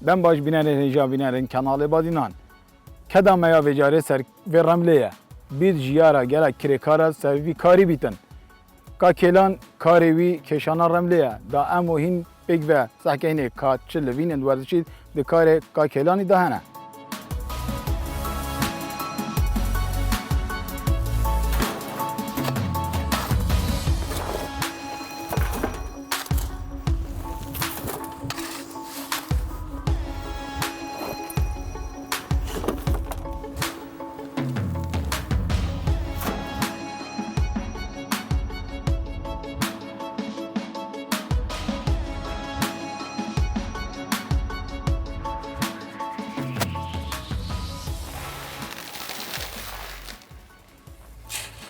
دم باش بینن هجا بینن کانال بادینان کدام یا وجاره سر و رمله بید جیارا گلا کرکارا سر وی کاری بیتن کا کلان کاری وی کشانا رمله دا امو هین بگ و سحکینه کا چل وینن ورزشی د کار کا کلانی دهنه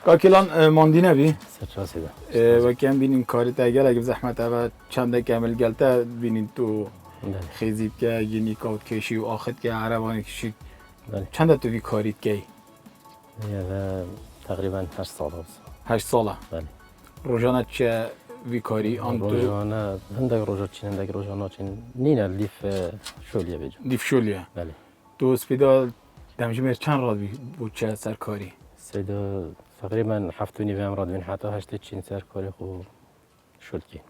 کاکلان ماندینه بی سرچاسی ده و کم بینیم کاری تا گل اگه زحمت و چند کامل گلتا بینیم تو خیزیب که یعنی کات کشی و آخد که عربانی کشی چند تو بی کاریت کی تقریبا 8 سال هست 8 ساله بله روزانه چه وی کاری آن تو روزانه هندک روزا چین هندک روزانه چین نینه لیف شولیه بجو دیف شولیه بله تو اسپیدا دمجمر چند راد بود چه سر کاری سیدا تقریبا 7 و نیم امراد بین حتی 8 چین سر کاری خو شد کی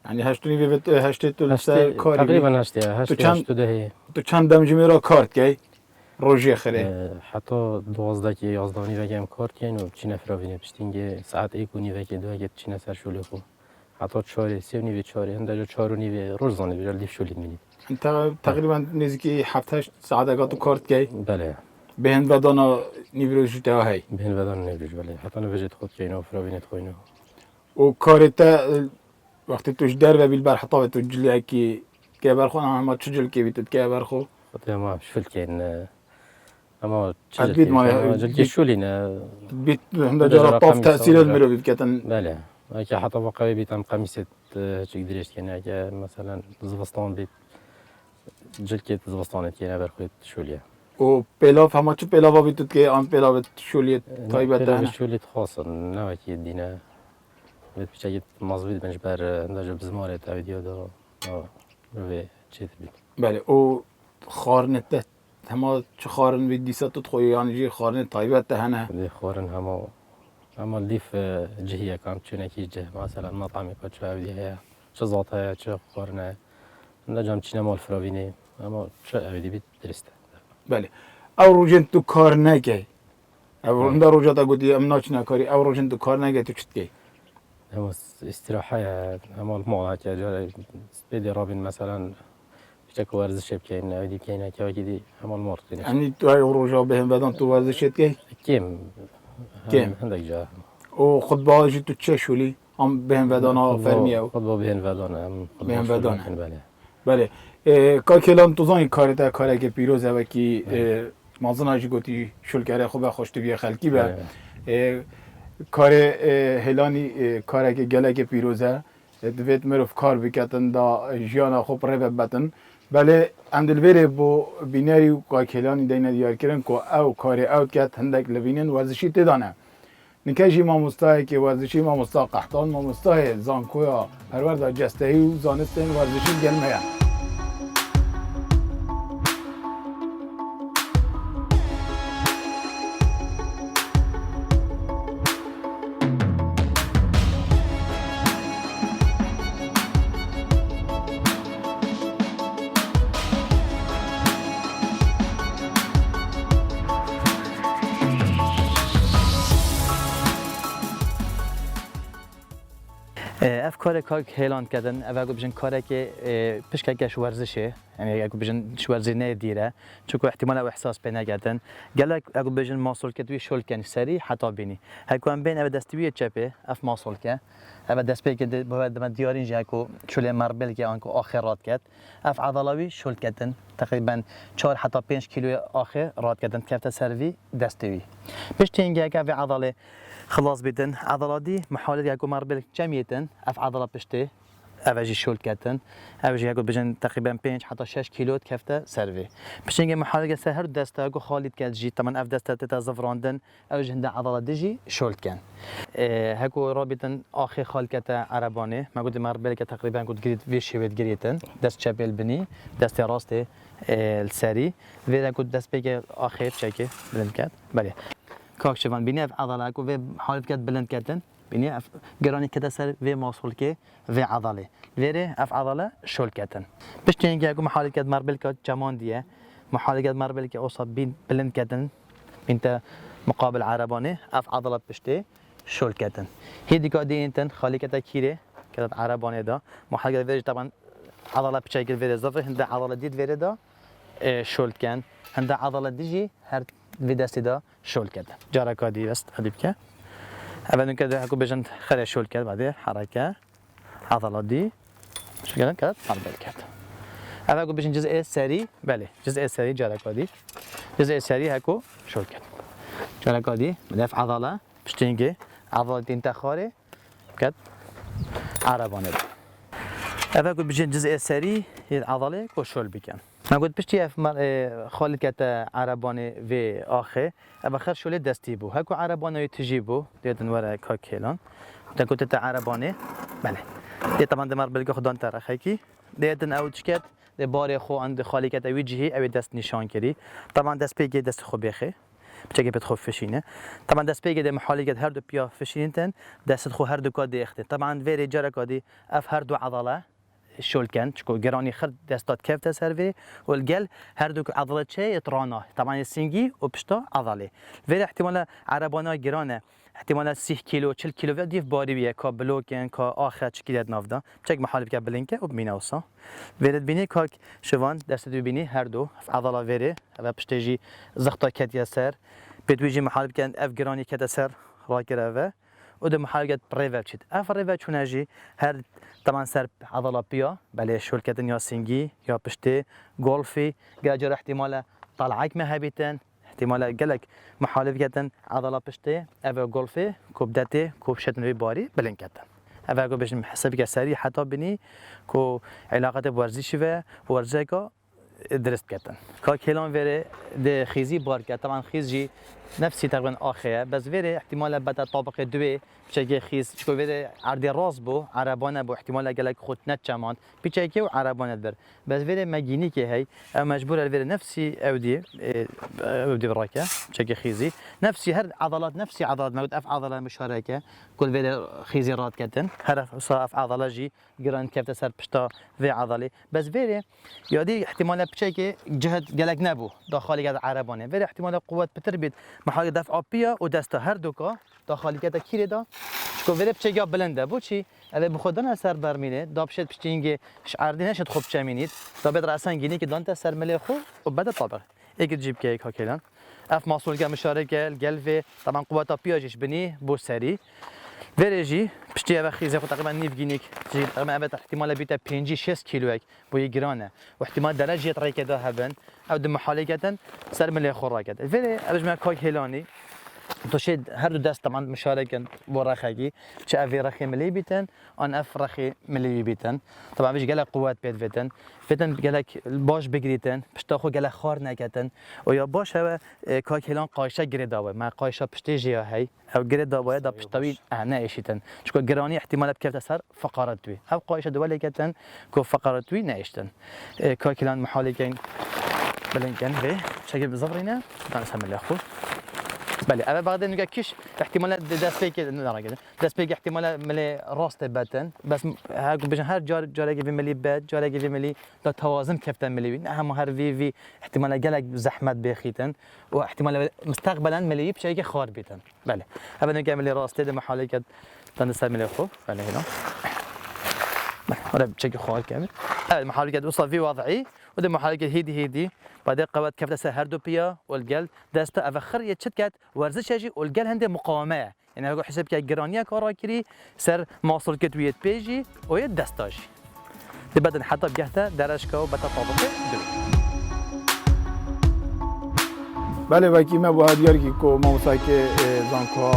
یعنی 8 نیوه 8 تو سر کاری تقریبا 8 ده تو چند دمجمر کارت کی روزی خره حتی 12 که 11 نیوه که هم کارت کن و چین افراوینه پشتینگه ساعت 1 و نیوه که 2 که چین سر شولی خو حتی 4 3 نیوه 4 هنده 4 نیوه روزانه بیرال لیف شولی میدید انت تقریبا نزدیکی 7 8 ساعت تو کارت کی بله بهن بدانا نیوروش تا هی بهن بدن نمیشه بله حتی نوجد خود که اینا فراوینت خوینه و کارتا وقتی توش در و بیل بر حطابه تو جلی که برخو اما چجل کی بیت که برخو خاطر ما شفل کن اما تدبیر ما جل شولی نه بیت هنده جرا طاف تأثیر المرو بیت کتن بله اگه حتی واقعی بیتم قمیصت چی درش کنه اگه مثلا زوستان بیت جل که زوستانت کنه برخوید شولیه و پیلاف همه چه پیلاف بیت که آن پیلاف شولیت تایبت پیلاف شولیت خاصه نه وکی دینه بیت بچه مزبوط بنش بر اندازه بزماره تا ویدیو دا روی چیت بیت بله او خارنت همه چه خارن ویدی ست تخوی یعنی جی خارن تایبت هنه دی خورن اما لیف جهیه کام چونه کی جه مثلا مطعمی که چه ویدیه چه ذاته چه خورنه نجام چینه مال فراوینه اما چه ویدی بیت درسته بله او روزن تو کار نگی او هنده روزا تا گویی ام ناچ نکاری او روزن تو کار نگی تو چت کی اما استراحه اما الموضوع که جای سپیدی رابین مثلا بچه ورزش بکنه ویدی کنه که ویدی اما المرد کنه یعنی تو او روزا بهم بدن تو ورزشت کی کم هندک جا او خود باجی تو چه شولی هم بهم بدن ها فرمیه خود با بهن ودانه بهن ودانه بله بله کاکلان تو زانی کاری تا کاری که پیروزه و کی مازناجی گویی شل کرده خوبه خوشت بیه خلکی به کار هلانی کاری که گله که پیروزه دوید مروف کار بکتن دا جیانا خوب ره بتن بله اندلویره بو بینری و کاکلانی دینه دیار کردن که او کاری او کت هندک لبینن ورزشی تدانه نکجی ما مستای که ورزشی ما مستا قحطان ما مستای زانکویا پرورده جستهی و زانستین ورزشی گلمه افکار کار هیلان کردن اول بجن کاری که پیش که گش ورزشه یعنی اگه بجن ورزش نه دیره چون احتمال او احساس بینه کردن گلک اگه بجن ماسول کدوی شل کنی سری حتی بینی هرکوان بین او دستوی چپه اف ماسول که او دست به که باید من دیارین جا کو شل مربل که آنکو آخر کرد اف عضلوی شل کردن تقریبا 4 حتی 5 کیلو آخر راد کردن کفت سروی دستوی پیش تینگه که عضله خلاص بدن عضلاتي محاولة ياكو مربل جميعا اف عضلة بشتي اوجی شل کردن اوجی اگه بجن تقریبا 5 حتی 6 کیلو کفته سروی بشینگه محاله سر هر دسته اگه خالد کرد جی طبعا اف دسته تزفراندن اوجی هنده عضلات دیجی شل کن هکو رابطن آخر خالکت عربانه ما گفت مربل که تقریبا گفت گرید ویشی وید گریتن دست چپل بنی دست راست السری ویدا گفت دست بگه آخر چکه بلند کرد بله کاک شوان بینی اف عضله کو و حالت کرد بلند کردن بینی اف گرانی کده سر و موصول که و عضله ویره اف عضله شل کردن پشت اینکه اگه محاله کرد مربل که جمان دیه محاله کرد مربل که اصاب بین بلند کردن انت مقابل عربانه اف عضله پشته شل کردن هیدی که دی انتن خالی کده کیره کده عربانه دا محاله کرد ویرش طبعا عضله پشته کرد ویره زفر هنده عضله دید ویره دا شل کن هنده عضله دیجی هر في دستی دا شل کرده جارا کادی بس حدیب که اول که هکو بجند خیلی شل کرد بعد حرکه عضلات دی شو کردن کرد مربل کرد اول که بجند جزء سری بله جزء سری جارا کادی جزء سری هکو شل کرد جارا کادی مدف عضله بشتینگه عضلات انتخاره کرد عربانه اول که بجند جزء سری عضله کو شل بکن ما قلت بشتي خالد كات عرباني في آخر أبا خير شو دستي بو هكو عرباني تجيبو ديتن ورا كاكيلان دا كنت تا عرباني بله دي طبعا دمار بلقى خدان ترخيكي ديتن أو تشكت دي باري خو عند خالد كات وجهي أو دست نشان كري طبعا دست بيجي دست خو بيخي بتجي بتخو فشينه طبعا دست بيجي دي محالي كات هر دو بيا فشينتن دست خو هر دو كاد يختن طبعا فيري جرا كادي اف هر دو عضله شول كان شكو جراني خرد دستات كيف سيرفي والجل هردوك عضلة شيء يطرانا طبعا السنجي وبشتا عضلة في احتمال عربانا جرانه احتمال 6 كيلو 4 كيلو في ديف باري بيه كا بلوكن كا آخر شكل نافدا بشك محل بك بلينكه وبمينا وصا فيرد بيني كاك شوان دست دو بيني هردو عضلة فيري و بشتجي زغطا كد يسر بتويجي محل بك اف جراني كد سر راكره وده محاولة بريفا تشيد أفريفا شوناجي هر طبعا سر عضلة بيا بله شول كتن يا سينجي يا بشتي غولفي جاجر احتماله طلعك مهبيتن احتماله جلك محاولة كتن عضلة بشتي أفا غولفي كوبدتي كوبشتن في باري بلين كتن أفا كو بيش محسب كسري حتى بني كو علاقة بورزيش و ورزيكا درست كتن كاكيلان فيري ده خيزي باركة طبعا خيزي نفسي تقريبا آخره بس فيري احتمال بدا طابق دوی بچه خیز شکو ویره عرض راست بو عربانه بو احتمال اگه خود نچمان بچه که و عربانه بر بس ویره مگینی که هی مجبور ویره نفسی اودی براکه بچه خیزی نفسی هر عضلات نفسی عضلات موجود اف عضله مشارکه کل ویره خیزی رات کردن هر اف عضله جی گران کفت سر پشتا و عضله بس ویره یادی احتمال بچه که جهت گلک نبو داخلی گد عربانه ویره احتمال قوت بتر بید محل دفع بیا و دست هر دوکا داخلیت کیره دا شکو ولی بچه گا بلنده بود چی؟ اول بخودن اثر برمینه دابشت بچه اینگه شعردی نشد خوب چه مینید دا بد رأسان گینی که دانت اثر ملی خو و بعد طابق ایک جیب که ایک هاکیلان اف محصول که مشارکه گلوه طبعا قوت پیاجش بنی بو سری ورجی پشتی اول خیزه خود تقریبا نیف گینیک جی تقریبا اول احتمال بیت 5-6 کیلویک بو گرانه و احتمال درجه رای که دا هبن او دم حالکتن سر ملی خورا کرد ولی ارج ما کاک هلانی توشید هر دو دست طبعا مشارکن با رخی چه اوی رخی ملی بیتن آن اف رخی ملی بیتن طبعا بیش گله قوت بید فتن گله باش بگریتن پشتا خو گله خار نکتن و یا باش هوا کاک هلان قایشه گری داوه ما قایشه پشتی جیا هی او گری داوه دا پشتوی نه ایشیتن چون گرانی احتمال بکفت اثر فقرات دوی او قایشه دوله کتن کو فقرات دوی نه ایشتن کاک هلان محالیکن بلنکن به شکل بزبرینه دانس هم الاخو بله اول بعد نگاه کش احتمال دست پیک نراگه دست پیک احتمال ملی راست باتن بس هاگو بجن هر جارگی وی ملی بات جارگی وی ملی دا توازن کفتن ملی نه هم هر وی احتمال گلک زحمت بخیتن و احتمال مستقبلا ملی بشه که خار بیتن بله اول نگاه ملی راست ده محاله که دست ملی خوب بله هنا ولا بشكل خال كامل المحاولة وصل في وضعي وده محاولة هيدي بعدين قوات كيف دست هردو بيا والجل دست أفخر يتشكت ورزش يجي والجل عنده مقاومة يعني هو حسب كي جرانيا كاراكري سر مواصل كتويت بيجي ويد دستاجي ده بدن حتى بجهته درجة وبتا طابقة دوي بله وکی ما با دیار کی کو موسا که زانکا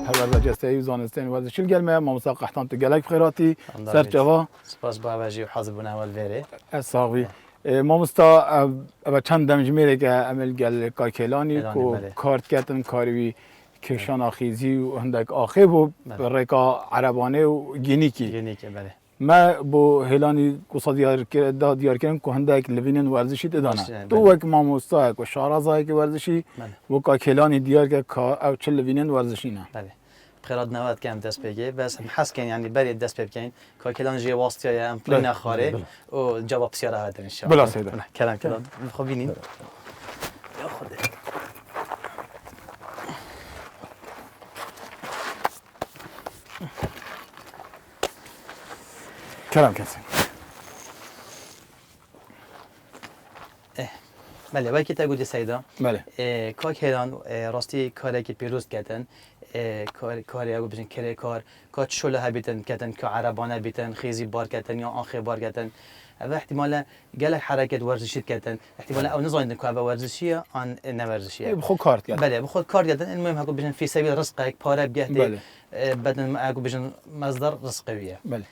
پرورده جسته و زانستین و شل گلمه موسا قحطان تو گلک خیراتی سر جوا سپاس با وجی و حاضر بنا اول ویره ساقی موستا اب چند دمجمیره که عمل گل کاکلانی کو کارت کردن کاروی کشان آخیزی و هندک آخیب و رکا عربانه و گینی کی بله ما با هلانی قصه دیار کردن که هندک لبینن ورزشی دادن تو وقت ما مستا که شارازای که ورزشی و که هلانی دیار که او چه لبینن ورزشی نه بله خیرات نواد کم دست بگی بس حس کن یعنی برید دست بگین که هلان جی واسطه ام پلین خاره و جواب سیاره هات ان شاء الله بلا سیده کلام خوبینین یا خدا کلام کسی بله وقتی تا گودی سیدا بله کار هلان راستی کاری که پیروز کردن کاری اگه بچن کاری کار شله هبیتن کردن که عربانه بیتن خیزی بار کردن یا آخر بار کردن و احتمالا گله حرکت ورزشی کردن احتمالا او نزاین که با ورزشیه آن نورزشیه بخود کارت کرد بله بخود کار کردن المهم اگه بچن فی سبیل رزق پاره بگهده بدن اگه بچن مصدر رزقیه بله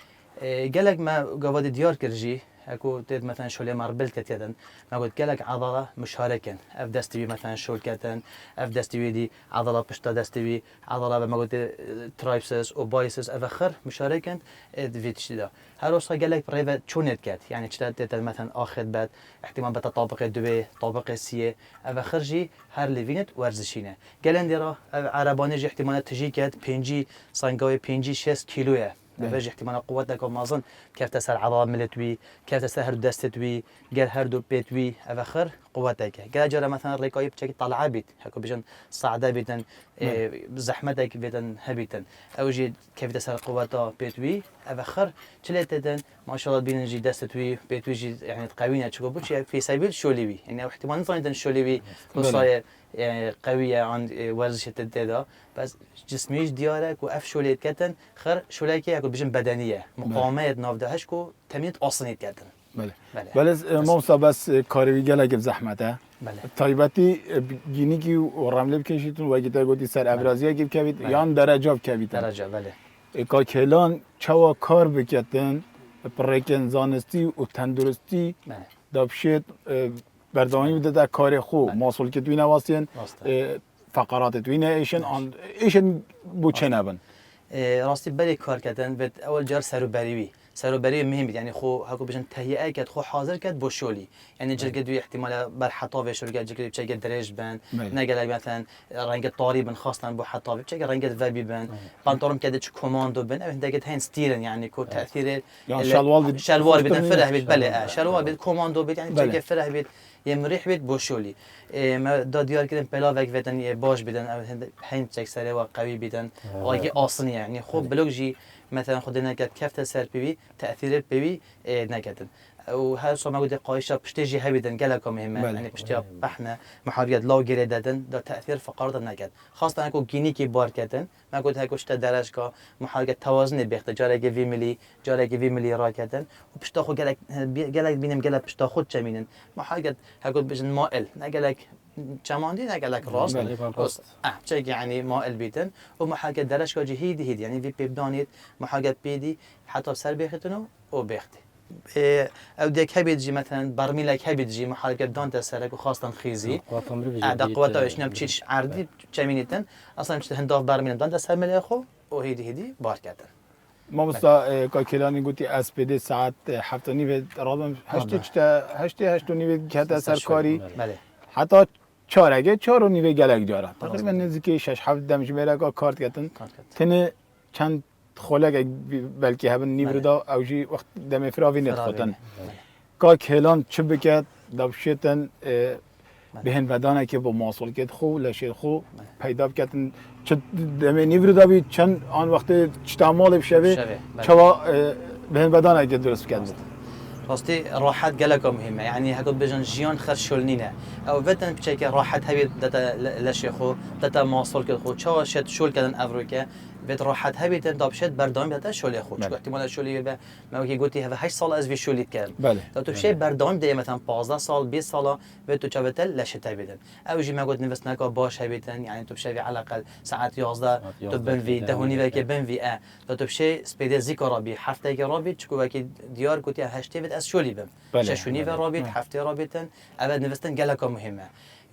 گلک ما قواد دیار کرجی اكو تد مثلا شولي ماربل كتيدن ما قلت قالك عضله مشاركا اف دستوي مثلا شول كتن اف دستوي دي عضله بشتا دستوي عضله ما قلت ترايبسس او بايسس افخر مشاركا فيتش دا هروسا قالك بريفا تشونت كات يعني تشتات مثلا اخذ بعد احتمال بتطابق دوي طابق سي افخر جي هر ليفينت ورزشينه قالن ديرا عرباني جي احتمالات تجي كات بينجي صانغوي بينجي 6 كيلو بفرج احتمال قوتك ومازن كيف تسال عضلات ملتوي كيف تسال هردو دستوي قال هردو بيتوي افخر قوتك قال جرى مثلا ريكايب تشكي طلعه بيت هكو بيجن صعده بيتن زحمتك بيتن هبيتن او جي كيف تسال قوته بيتوي افخر تشلتدن ما شاء الله بينجي دستوي بيتوي جي يعني تقوينا تشكو بوتشي في سبيل شوليوي يعني احتمال نظن شوليوي وصاير يعني قوية عن ورزش التدادا بس جسميش ديارك وأف شوليت كتن خر شوليكي يكون بيجن بدنية مقاومات نافدهش كو تميت أصنيت كتن بله بله موسا بس کاری گله زحمته بله طيبتي جينيكي ورمله بكشيتون وقتا قلتي سر ابرازيه كيف كبيت يان درجه بكبيت درجه بله كاكلان چوا کار بکتن پرکن زانستی و تندرستی بله دابشت بردانی بده در کار خو ماسول که توی نواسین فقرات توی ایشن ایشن بو چه نبن راستی بری کار کردن بد اول جار سروبری مهم يعني خو هاكو بجن تهيئه كد خو حاضر كد بوشولي يعني جلقه دوي احتمال بر حطابه شرقه جلقه بشي دريج بان نقل مثلا رنگ طاري بن خاصه بو حطابه بشي رنگ فابي بان بانطورم كده كوماندو بن هندك هين ستيرن يعني كو تاثير شلوار بدن فرح بيت بله شلوار بيت كوماندو بيت يعني جلقه فرح بيت يمريح بيت بوشولي ما داديار كده بلاوك بدن باش بدن هين تشك سري وقوي بدن واقي اصلي يعني خو بلوجي مثلا خدنا كيف تسر بيبي تاثير بيبي نكتن وهذا صار موجود قايشه بشتيجي هبيدن قالك مهمه يعني بشتي احنا محاريات لو جريدتن ده تاثير فقرات نكت خاصه اكو جينيكي باركتن ما قلت هيك شت درجه محاريات توازن بيخت جارك في ملي راكتن وبشتاخو قالك بينم قالك بشتاخو تشمينن محاريات هاكو بجن مائل نقالك چماندی نگلک راست چه يعني مائل بیتن و محاجة درش که هيدي يعني في بيبدانيت محاجة بيدي حتى بسر بيختنو و بيختي او ديك هبيت جي مثلا برميلك هبيت جي محاجة دان تسرك وخاصة خيزي عدا قوته ايش نبتشيش عردي چمينيتن اصلا مش هنداف برميل دان تسر مليخو و هيدي باركتن ما بسا کاکلانی گویی اسپیده ساعت 7:30 رادم 8:30 که سرکاری حتی 4:04 گلک جاره تقریبا نزدیک 6-7 دمش میره که کارت کردن تنه چند خلق بلکه هم نیوردا اوجی وقت دم فراوی ندخلن کاکلان چه بکد دبشتن بهن بدانه که با ماسول کد خو لشید خو پیدا کردن چه دم نیوردا بی چند آن وقت چتامال بشوی چوا بهن بدانه که درست کرد راستی راحت گلک مهمه یعنی هکو بجن جیان خرشولنینه او بدن بچه که راحت هبید دتا لشی خو دتا ماسول کد خو چوا شد شول کردن افروکه بيت راحت هبيتن دابشت بردام بيتا شولي خوش بله. احتمال شولي به ما کی گویی هفته 8 سال از وی شولید کرد بله. تو بشه بردام ده مثلا 15 سال 20 سال به تو چابتل لشته بیدن او جی ما گفت نوست نکا باش هبیتن یعنی تو بشه على الاقل ساعت 11 تو بن وی دهونی و که بن وی تو بشه سپید ذکر رابی هفته که رابی چکو که دیار گویی 8 بیت از شولی بم ششونی و رابیت هفته رابیتن ابد نوستن گلکا مهمه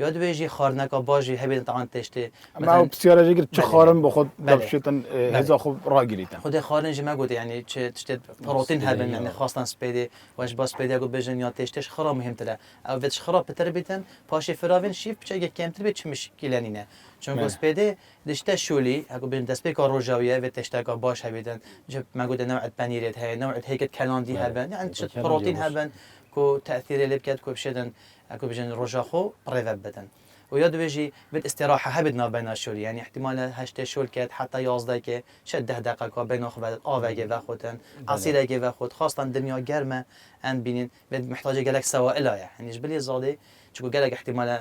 یاد بیجی خارنکا باجی هبیت طبعا تشته ما بسیار جگر چه خارم بخود بله. دبشتن هزا خوب را گریتن خود خارج ما گفت یعنی چه تشت پروتئین هبن یعنی خاصن سپیده واش باس سپیده گفت بجن یا تشتش خرا مهم تره او ویش خرا بتر بیتن پاش فراوین شیف چه کمتر بیت چه مشکلی نه چون گفت سپیده دشته شولی اگه بجن دست به کار روجاویه و تشته کا باش هبیدن جب ما گفت نوع پنیرت های نوع هیکت کلاندی هبن یعنی چه پروتئین هبن کو تأثیر لبکت کو بشدن اگه بجن روجا خو پریو بدن وياد بيجي بالاستراحة هبدنا بين الشول يعني احتمال هشت شول كات حتى 11 که شد 10 دقیقه بین خود آوگه و خودن عصیرگه و خود خواستن دنیا گرمه ان بینین بد محتاجه گلک سوائل يعني جبلي زاده چون گلک احتمال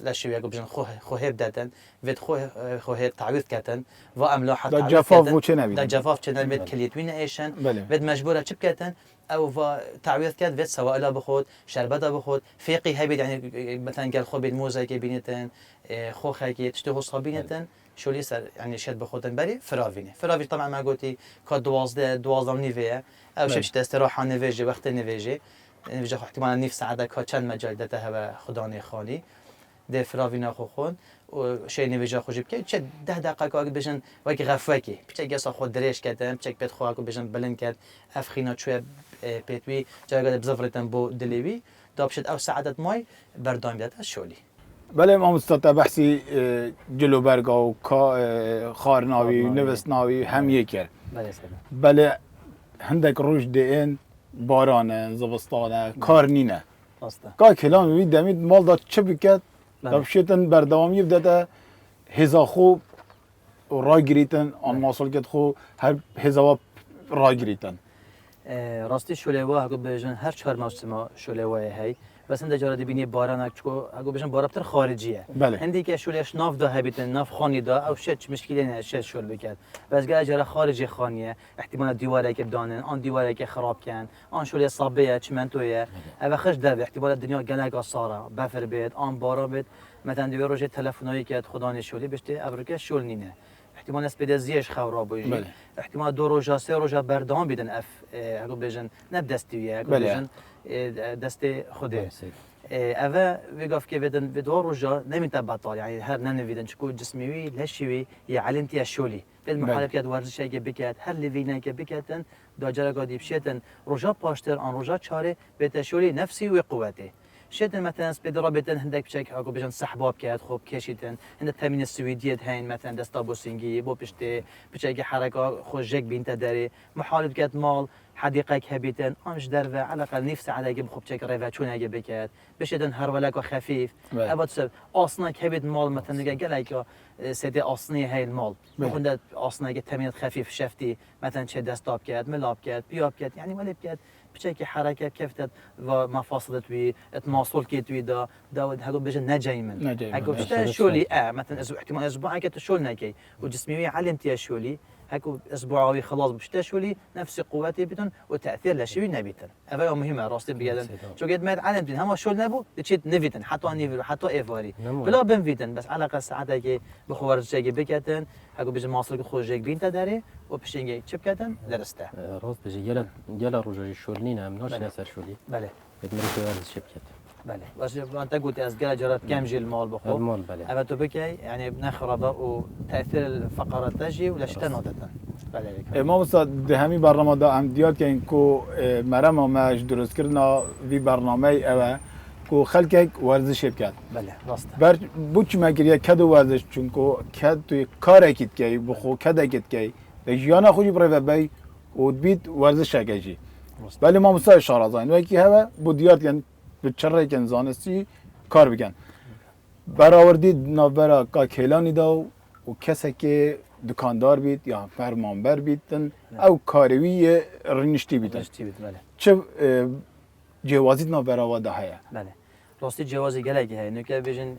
لشوی اگه بجن خوهب دادن ود خوه تعویض کردن و املاح دا جفاف و چه نبید دا جفاف چه نبید کلیتوین ایشن ود مجبوره چپ کردن او تعويض كاد فيت سوائل بخود شربت بخود فيقي هبيد يعني مثلا قال خو بين موزه كي بينتن خو خاكي تشتهو صابينتن شو لي صار يعني شد بخودن بري فراوي طبعا ما قلتي كاد 12 نيفيا او شفت استراحه نيفيجي وقت نيفيجي نيفيجي احتمال نيف ساعه كا چند مجال دته خداني خالي ده فراوينا خو خون و شيء نيفيجي خو جيب كي 10 دقائق اگه بجن وقت غفوكي بچه گسا خود دريش کردن بچه بيت خو اگه بجن بلند کرد افخينا شويه پیتوی جایی بزفرتن با دلیوی دابشت او سعادت مای بردام بیاد شولی بله ما مستطع بحثی جلو برگا و خارناوی نوستناوی هم یکر بله هندک روش دین بارانه زبستانه کار نینه که کلام بید دمید مال داد چه بکد دابشتن بردامی بدده هزا خوب رای گریتن آن ماسال کد خوب هر هزا رای گریتن راستی شلوه اگه بجن هر 4 موسم شلوه هی بس انده جارا بینی باران اگه اگه بجن بارابتر خارجیه بله هندی که شلوهش ناف دا هبیتن ناف خانی دا او شت مشکلی نه شت شل بکرد بس گه جارا خارجی خانیه احتمال دیواره که دانن آن دیواره که خراب کن آن شلوه صابیه چمنتویه او خش ده احتمال دنیا گنگ آساره بفر بید آن بارا بید مثلا دیوار روز تلفنایی که خدا نشولی بشته ابرکه شل نینه احتمال اسپید زیش خورا بوجی احتمال 2 روزا 3 روزا بردام بیدن اف اگه بجن نب دستیه اگه بجن دست خوده اوه ویگاف که بدن به 2 روزا نمیتونه بطال یعنی هر ننویدن چکو جسمیوی لشیوی یا علنتی شولی به محارب کرد ورزش اگه بکرد هر لیوینه که بکردن داجر گادی بشیدن روزا پاشتر آن روزا چاره به تشولی نفسی و قوته شد مثلا سپید رابطن هندک بچک اگه بجن سحباب کرد خوب کشیدن هند تامین سوئدیت هین مثلا دستا بوسینگی بو پشته بچک حرکت خوشک بینت داره محارب کرد مال حديقة هبيتن أمش درفة على الأقل نفسي على جيب خب شكل ريفا شون هجيب بكات بشدن هرولك خفيف أبد سب أصلا هبيت مال مثلا قال لك سيدي أصلي هاي المال بخون أصلا جت تمرين خفيف شفتي مثلا شد دستاب كات ملاب كات بياب كات يعني ولي بكات بشكل حركة كيف ومفاصلة وي تماصل كيت وي دا هقول بجن نجيمن هقول بشتا شولي مثلا احتمال أسبوع كات شول نكي وجسمي علمتي شولي هكو اسبوعي خلاص بشتشولي نفس قوتي بتن وتاثير لشوي نبيتن هذا مهمه راستي بجدن شو قد ما علمتين هم شو نبو تشيت نفيتن حتى نيفل حتى ايفاري بلا بنفيتن بس على قص ساعتك بخوارج شيء بكتن هكو بيجي ماصل خوجك بينت داري وبشينجي تشبكتن درسته راست بيجي يلا رجاجي شورنينا مناش نسر شولي بله بدمرك ورز شبكت بله بس انت قلت از جل جرات كم جيل المال بخو المال بله اما تو بكي يعني بنخربه وتاثير الفقرات تجي ولا شتنودتن ما مستعد دهمی برنامه دا هم دیاد که این کو مرام ماش درست کردنا وی برنامه اوه کو خلک ورزش بکرد. بله راست. بر بچه مگریه کدو ورزش چون کو کد توی کار اکید کی بخو کد اکید کی جیانا خوشی برای بی و بیت ورزش اکیجی. ولی ما مستعد اشاره زاین و کی هوا بودیات کن به چرا کن زانستی کار بکن. برآوردی نبرا کا کلانی داو و کسی که دکاندار بید یا فرمانبر بیدن او کاروی رنشتی بیدن بله چه جوازیت نبرا و ده هیا بله راستی جوازی گلگی هی نکه بیشن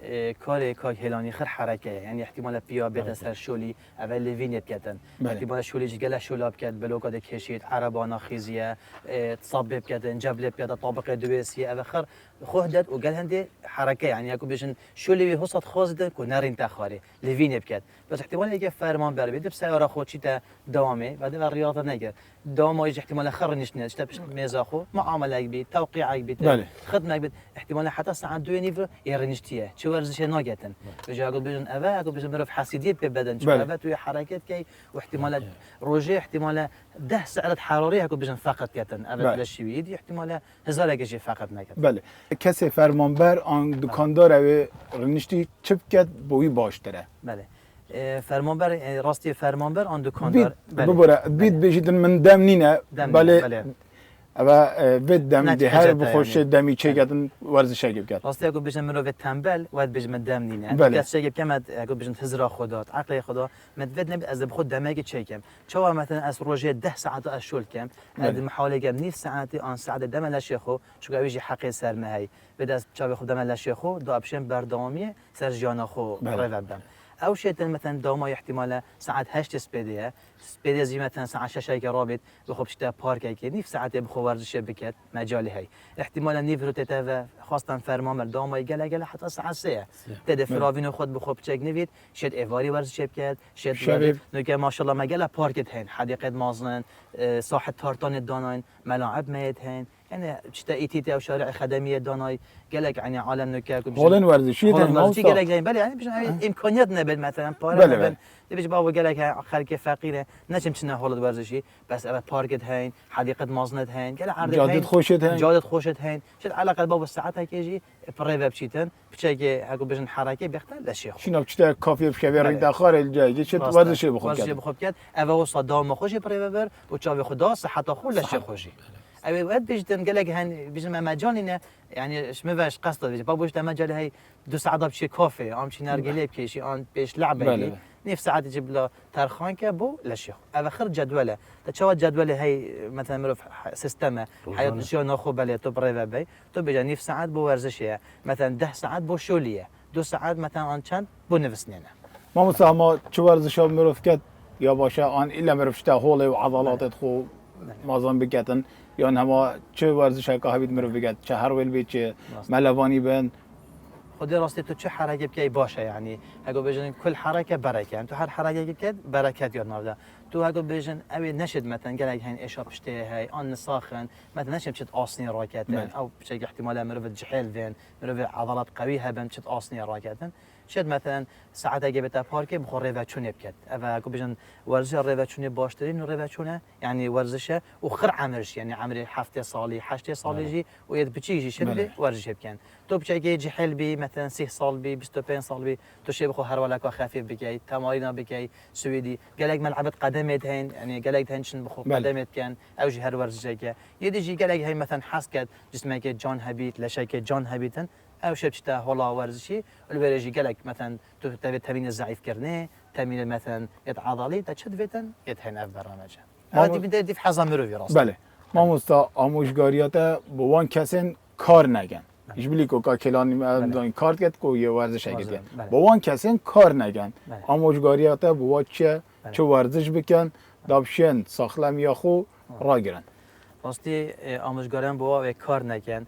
کار هلانی خر حرکه یعنی احتمال بیا بیت سر شولی اول لوینت کردن احتمال شولی جگل شولاب کرد بلوکات کشید عربانا خیزیه تصبب کردن جبل بیاد طابق دویسی اول خر خودت و قال هندي حركه يعني ياكو بيشن شو اللي بيوصل خازده كو نارين تاخاري لفين بكات بس احتمال يجي فرمان بر بيد بسياره خو شيتا دوامي بعد الرياضه نجر دوام يجي احتمال اخر نشنه تبش ميزاخو معامله بي توقيع بي خدمه بي احتمال حتى ساعه دو نيفر يرنشتيه شو ورزش ناجتن بيجي اقول بيجن ابا اقول بيجن مرف حسيديه ببدن شو ابا تو حركات كي واحتمال روجي احتمال 10 سعرات حراريه اقول بيجن فقط كتن ابا بلا شي يدي احتمال هزار شي فقط نكت بله کسی فرمانبر آن دکاندار او رنشتی چپ کرد بوی باشتره بله فرمانبر راستی فرمانبر آن دکاندار ببره بید بجیدن من دم نینه بله و بید دم ده هر بخوش دمی چه کردن ورزش اگه کرد راستی اگه بجن منو به تنبل و بجن من دم نینه دست اگه کم اگه بجن هزرا خودات عقل خدا مدود نبی از بخود دماغی چه کم چوا مثلا از روزه 10 ساعت از شول کم از محاوله کم نیف ساعتی آن ساعت دم لشخو چون ویجی حقی سر مهی بده از چوا خود دم لشخو دابشن بردامی سر جانا خو روبم او شيء مثلا دوما احتمال ساعات 8 سبيديا زي مثلا ساعه 6 هيك رابط بخوب شتا بارك هيك نيف ساعات بخو ورزش بكت مجالي هي احتمال نيف روتيتا خاصه فرمامر دوما يقلا حتى ساعه 3 تد فراوين خود بخوب تشيك نيفيت شد ايفاري ورزش بكت شد نوكا ما شاء الله مجال باركت هين حديقه مازن ساحه تارتان الداناين ملاعب ميت هين يعني شتا ايتي او شارع خدميه داناي قالك يعني عالم نوكا هولن ورزشي قالك بله يعني بيش امكانيات نبل مثلا بله بيش بابا قالك خلك فقيره نجم شنو هولد ورزشي بس ابد باركت هين حديقه مازنت هين قال عرض جادت خوشت هين جادت خوشت هين شد علاقه بابا الساعات هيك يجي بريفا بشيتن بشيء هاكو بيجن حركه بيختار لا شيء شنو بشتا كافي بشبير ريد اخر الجاي شد ورزشي بخوب كات اوا صدام خوشي بريفا بر وتشافي خدا صحه خو لا شيء خوشي اي وقت بيجتن قالك هن بيجن مجالنا يعني اش مفاش قصده بيجي بابوش مجال هي دو ساعات بشي كافي ام شي نرجلي بكيشي ان بيش لعبه نيف ساعات يجيب له ترخان كابو لا شيء اخر جدوله تشوا جدوله هي مثلا مرف سيستم حياه شو ناخذ بالي تو بريفا بي تو بيجي نيف ساعات بو ورزشيه مثلا 10 ساعات بو شوليه 2 ساعات مثلا ان چند بو نفسنينه ما مساما چه ورزش مرف كد یا باشه آن الا مرفشته حول و عضلات خو مازن بکتن یا نما چه ورزش که هبید مرف بکت چه هر ویل بی چه ملوانی بن خودی راستی تو چه حرکه بکی باشه يعني اگه بجن كل حركه بركه يعني تو هر حركه بکت برکت یاد نرده تو اگه بجن اوی نشد مثلا قال هين ايش ابشته هي ان ساخن مثلا نشد شت اصني راكتن او بشي احتمال مرف جحيل فين مرف عضلات قويه بن شت اصني راكتن شد مثلا ساعت اگه بتا پارک بخور ریوچونه بکد اوا اگه بجن ورزش ریوچونه باشترین ریوچونه يعني ورزشه وخر عمرش يعني عمر 7 سالي 8 سالي جي ويد بچيجي شد ورزش بكن تو بچي جحيل بي مثلا 3 سال بي 25 سال بي تو شي بخو هر ولا خفيف بكي تمارين بكي سويدي قالك ملعبه قدمت هين يعني قالك هنشن بخو قدمت كان او جي هر ورزش يدي قالك هي مثلا حسكت جسمك جان هبيت لشيك جان هبيتن او شبشته هلا ورزشي الورجي قالك مثلا تبي تمرين الضعيف كرنه تمرين مثلا يد عضلي تشد فيتن يتهن في برنامج هذه بدي في حزم مروي راس بله ما مستا آموزگاریات بوان کسین کار نگن ایش بلی کو کلانی مردان کار کرد کو یه ورزش اگه بوان کسین کار نگن آموزگاریات بوا چه ورزش بکن دابشن ساخلم یا خو را گرن راستی آموزگاران بوا کار نگن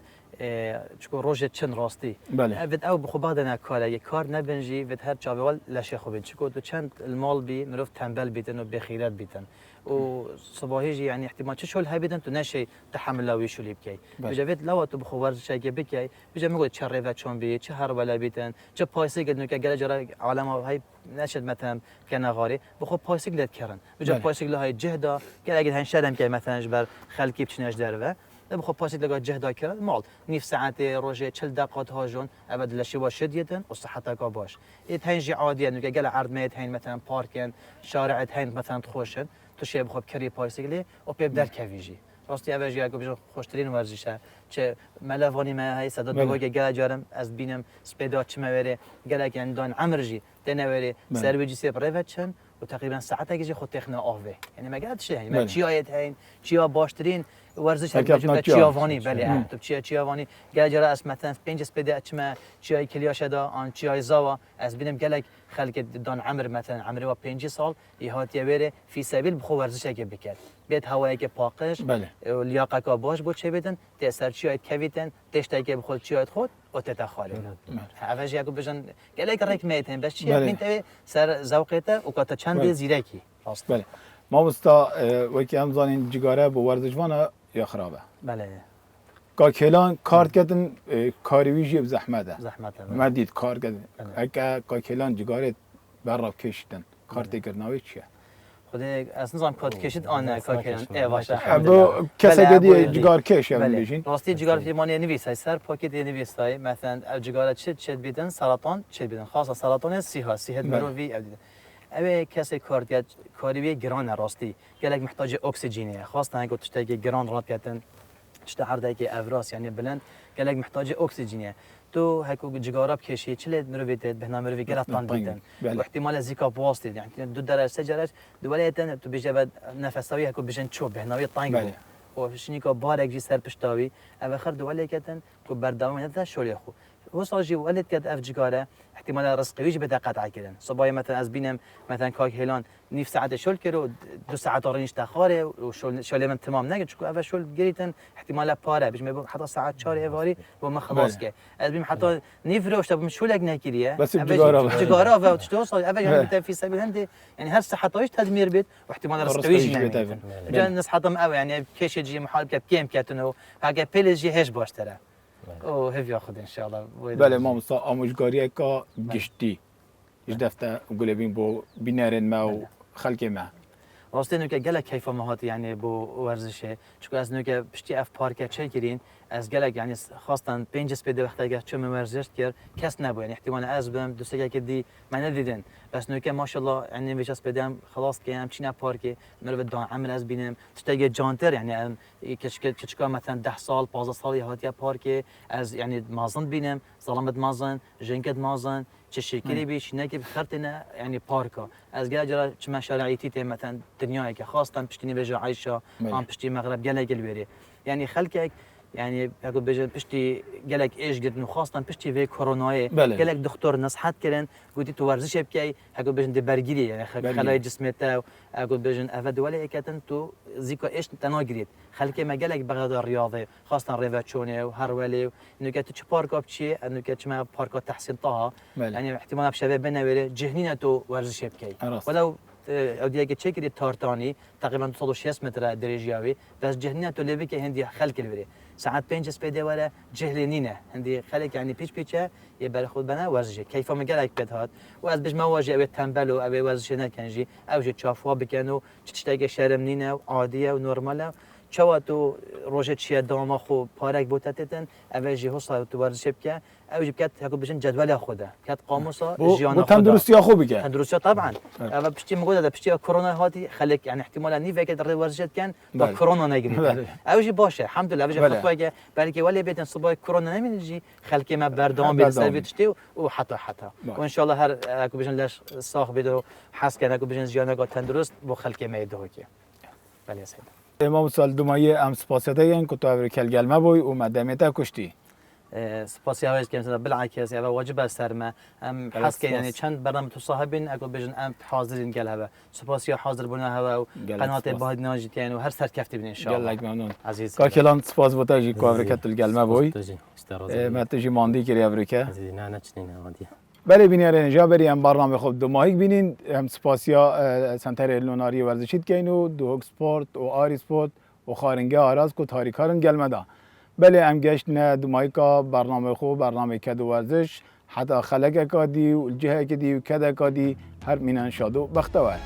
چون روزه چند راستی بله او بخو بعدنا کار کار نبنجی و هر چاوال لشه خوبه چون تو چند المال بی مرف تنبل بیتن و بخیرات بیتن و صباحی يعني احتمال تشول هاي بدن تنشي تحمل لوي شو ليبكي بجافيت لو تو بخو ورزش اگه بكي بجا میگه چه ریوچون بی چه هر ولا بیتن چه پایسیگل نو که گله جرا عالم هاي نشد مثلا کنغاری بخو پایسیگل کرن بجا پایسیگل هاي جهدا گله اگه هنشدم که مثلا جبر خلکی بچناش دروه بخو پاسید لگا جهدا کرد مال نیف ساعت روزه 40 دقیقه هاجون ابد لشی باشه یتن و صحتك باش تنجي عاديه انه قال عرض ميت هين مثلا باركن شارع هين مثلا تخوشن تو شي بخو كري بايسيكلي او بيبدل كافيجي راستي اوجي اگه بجو خوشترین ورزشه چه ملوانی ما هي صدا دوگه گل جارم از بینم سپیدا چمه وره گلک اندان عمرجی دنوره سرویجی سی پرایوت چن تقریبا ساعت که خود تخنا آوه یعنی مگه چه یعنی بله. چی آید هین چیا باشترین ورزش تکیه هست نکیا. چیاوانی بله تو چیاوانی گل جرا اس مثلا 5 سپیده اچما چیای کلیاش دا آن چیای زاوا از بینم گلک خلق دان عمر مثلا عمره و 5 سال یهات یوره فی سبیل بخو ورزش که بکرد بیت هوایی که پاکش بله. لیاقت کا باش بود چه بدن تاثیر چیای کویتن تشت که بخود چیای خود و تتخاله اوج یکو بجن گلک رک میتن بس چی بله. من تو سر ذوقته و کات چند بله. زیرکی راست بله ما مستا وکی هم زانین جگاره با ورزشوانه یا خرابه بله کا کلان کار کردن کاریویجی زحمته زحمت ما دید کار کردن بله. اگه کا کلان جگاره برا کشیدن کارت کرناوی چیه خود از نظام کات کشید آن کار کردن ای باشه ابو کسی دیگه جگار کش هم بله میشین راستی جگار فیمانی نویس های سر پاکت نویس های مثلا او جگار چه بیدن سرطان چه بیدن خاصه سرطان سیاه سیهت بله. مروی او دیدن اوه کسی کاری گران راستی گلک محتاج اکسیژنه خاصه هنگو تشتاق گران رات کردن تشتا هر دایک افراس یعنی بلند گلک محتاج اکسیژنه تو هکو جگاراب کشی چله مروی دید به نام مروی گرفتان بیدن بله. و احتمال زیکا بواسطه يعني 2 درجه 3 درجه دواليتن تو بيجي بعد نفساوي هكو بيجن تشوف بهناوي طانجو بله. وشنيكو بارك جي سر پشتاوي او خر دواليتن كو برداوم هذا شولي خو هو صاجي ولد كد اف جگاره احتمال رزقويش بده قطع كدن صبايا مثلا از بينم مثلا كاك هيلان نيف ساعه شول كرو 2 ساعات رينش تاخاره وشول من تمام نگه چكو اول شول گريتن احتمال پاره بيج حتى ساعات 4 ايواري وما خلاص بله. كه از بيم حتى نيف روش تب شولك نكريه بس بجگاره. جگاره و تشتوصل اول يعني في سبيل هندي يعني هر صحتويش تدمير بيت واحتمال رزقويش بيت. جان الناس حطم قوي يعني كيش يجي محل كم كاتنو هاگه بيلجي هش باشتره او هف ياخذ ان شاء الله بله ما مستا آموزگاری که گشتی ایش دفته گلبین بو بینرن ما و خلق ما راستی نو که گله کیف مهات يعني بو ورزشه چون از نو که پشتی اف پارک چه گرین از گله يعني خاصتا 5 سپید وقت اگه چه ورزش کرد کس نبود يعني احتمال از بم دو سه که دی من ندیدن بس نو که ماشاءالله يعني میچ سپیدم خلاص که هم چینا پارک مرو دان عمل از بینم تشتاق جانتر يعني کچکا مثلا 10 سال 15 سال هاتیا پارک از يعني مازن بینم ظلمت مازن جنگت مازن چه شکلی بیش نه که خرطنا يعني پارکا از گله جرا چه شرایطی ته مثلا دنیایی که خاصتا پشتی نوجه عایشه هم پشتی مغرب گله گل بری يعني خلقك يعني اقول بجد پشتی گلک ايش قد نو خاصه پشتی في كوروناي بله. گلک دكتور نصحت کردن گفتی تو ورزش بکی اقول بجد برگیری يعني خلايا جسمته اقول بجد افد ولا كاتن تو زيكو ايش تناجريت خلك ما گلک بغد الرياضه خاصه ريفاتشوني وهر ولي انه كات تش بارك بشي انه كات ما بارك تحسين طه يعني احتمال بشباب بنا جهنينه تو ورزش بکی ولو او دیگه چکری تارتانی تقریبا 260 متر درجیاوی بس جهنیت تو لبی که هندی خلق الوری ساعت 5 سپیده وره جهلینینه هندی خلق يعني پیچه یه بر خود بنا ورزش کیف مگلک بدهات و از بج مواجه او تنبل و او ورزش نکنجی او جو چافوا بکنو چتشتاگه شرمنینه و عادیه و نرماله چوا تو روزه چیه داما خو پارک بوتتن او جه حساب تو ورزش بکه او جبكات هكو بجن جدول خدا كات قاموسا جيانا خدا تندرستي خوب بك تندرستي طبعا اما بشتي موجوده ده بشتي كورونا هاتي خليك يعني احتمال ني فيك در ورزشت كان با كورونا نجري او جي باشه الحمد لله بجي خطوه بلكي ولا بيتن صباح كورونا نميجي خلك ما بردام بيصير بتشتي وحتى وان شاء الله هر هكو بجن لاش ساخ بيدو حس كان هكو بجن جيانا تندرست بو خلك ما يدوكي بله يا سيد امام سال دومایه ام سپاسیدگن که تو اوری کل گلمه بوی و مدامیتا کشتی سپاسی هایش که مثلا بالعکس یا واجب است سرما ام حس که یعنی چند برنامه تو صاحبین اگه بجن ام حاضرین گل هوا سپاسی حاضر بونه هوا و قنات باید ناجت یعنی و هر سر کفتی بین ان شاء الله گلک ممنون عزیز کا کلان سپاس بوده جی که اوری کل گلمه بوی ما تجی ماندی کری اوری که نه نه چنین عادی بله بینیاره اینجا بری هم برنامه خوب دو ماهی بینین هم سپاسیا سنتر لوناری ورزشید که اینو دو سپورت و آری سپورت و خارنگه آراز کو تاریکارن گلمه دا بله هم گشت نه دو ماهی که برنامه خوب برنامه کد و ورزش حتی خلق کادی و جهه کدی و کد کادی هر مینان شادو بختوار